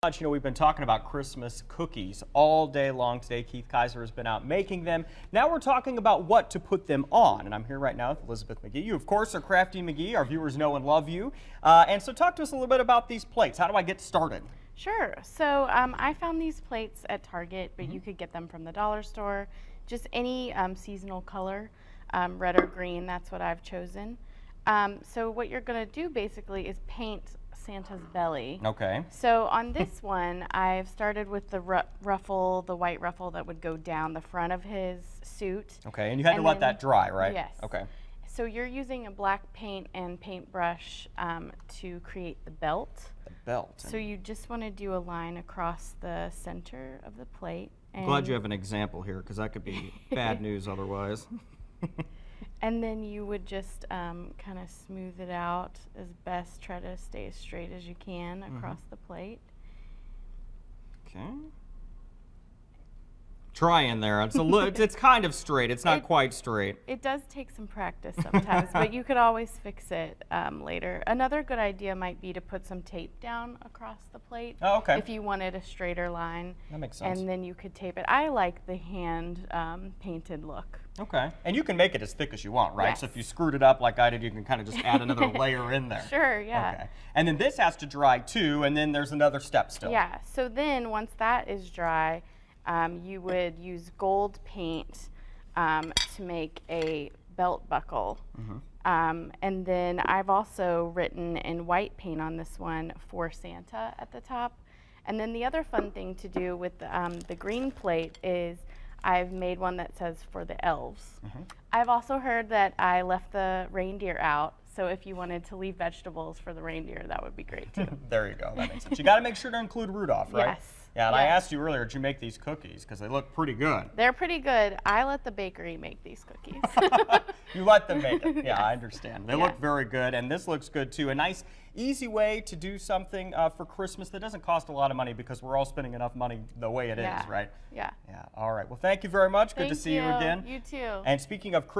You know, we've been talking about Christmas cookies all day long today. Keith Kaiser has been out making them. Now we're talking about what to put them on. And I'm here right now with Elizabeth McGee. You, of course, are Crafty McGee. Our viewers know and love you. And so talk to us a little bit about these plates. How do I get started? Sure. So I found these plates at Target, but you could get them from the dollar store. Just any seasonal color, red or green, that's what I've chosen. So what you're going to do basically is paint Santa's belly. Okay. So on this one, I've started with the ruffle, the white ruffle that would go down the front of his suit. Okay, and you had to let that dry, right? Yes. Okay. So you're using a black paint and paintbrush to create the belt. The belt. So you just want to do a line across the center of the plate. I'm glad you have an example here, because that could be bad news otherwise. And then you would just kind of smooth it out as best. Try to stay as straight as you can across the plate. Okay. Try in there. It's it's kind of straight. It's not quite straight. It does take some practice sometimes, but you could always fix it later. Another good idea might be to put some tape down across the plate. Oh, okay. If you wanted a straighter line. That makes sense. And then you could tape it. I like the hand painted look. Okay. And you can make it as thick as you want, right? Yes. So if you screwed it up like I did, you can kind of just add another layer in there. Sure, yeah. Okay. And then this has to dry too, and then there's another step still. Yeah, so then once that is dry, you would use gold paint to make a belt buckle. And then I've also written in white paint on this one for Santa at the top. And then the other fun thing to do with the green plate is I've made one that says for the elves. I've also heard that I left the reindeer out. So if you wanted to leave vegetables for the reindeer, that would be great too. There you go. That makes sense. You got to make sure to include Rudolph, right? Yes. Yeah, and I Yes. asked you earlier, did you make these cookies? Because they look pretty good. They're pretty good. I let the bakery make these cookies. You let them make it. Yeah, I understand. They Yeah. look very good, and this looks good too. A nice, easy way to do something for Christmas that doesn't cost a lot of money, because we're all spending enough money the way it is, right? Yeah. Yeah. All right. Well, thank you very much. Good to Thank see you again. You too. And speaking of Christmas,